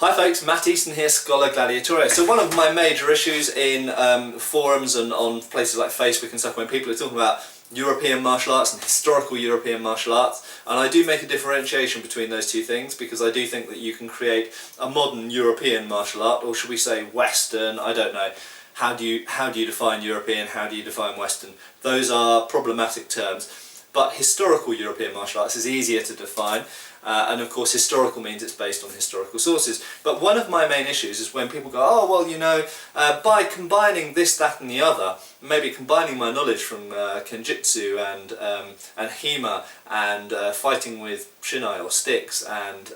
Hi folks, Matt Easton here, Scholar Gladiatore. So one of my major issues in forums and on places like Facebook and stuff when people are talking about European martial arts and historical European martial arts, and I do make a differentiation between those two things because I do think that you can create a modern European martial art, or should we say Western, I don't know. How do you define European, how do you define Western? Those are problematic terms. But historical European martial arts is easier to define, and of course historical means it's based on historical sources. But one of my main issues is when people go, oh well, you know, by combining this, that and the other, maybe combining my knowledge from Kenjutsu and Hema and fighting with Shinai or sticks and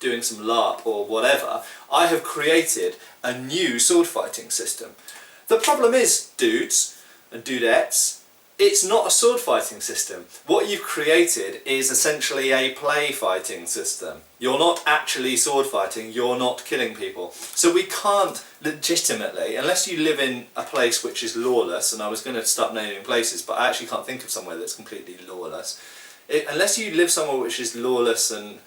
doing some LARP or whatever, I have created a new sword fighting system. The problem is, dudes and dudettes, it's not a sword fighting system. What you've created is essentially a play fighting system. You're not actually sword fighting, you're not killing people. So we can't legitimately, unless you live in a place which is lawless, and I was going to start naming places, but I actually can't think of somewhere that's completely lawless. Unless you live somewhere which is lawless and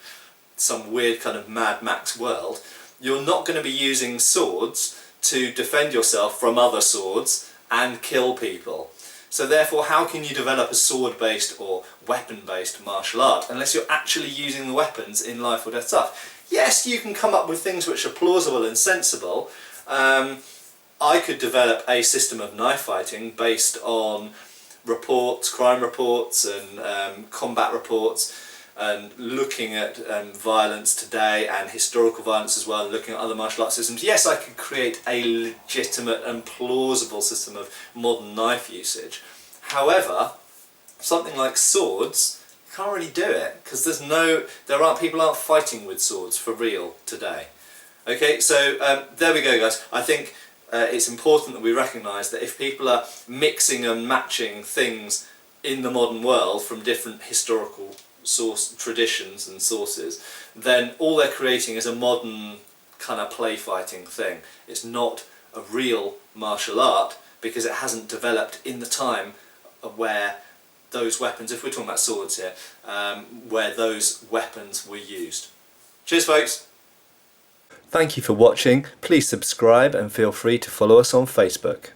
some weird kind of Mad Max world, you're not going to be using swords to defend yourself from other swords and kill people. So therefore, how can you develop a sword-based or weapon-based martial art unless you're actually using the weapons in life or death stuff? Yes, you can come up with things which are plausible and sensible. I could develop a system of knife fighting based on reports, crime reports and combat reports, and looking at violence today and historical violence as well, and looking at other martial arts systems. Yes, I could create a legitimate and plausible system of modern knife usage. However, something like swords, you can't really do it because people aren't fighting with swords for real today. Okay, so there we go, guys. I think it's important that we recognise that if people are mixing and matching things in the modern world from different historical traditions and sources, then all they're creating is a modern kind of play fighting thing. It's not a real martial art because it hasn't developed in the time where those weapons, if we're talking about swords here, where those weapons were used. Cheers folks! Thank you for watching. Please subscribe and feel free to follow us on Facebook.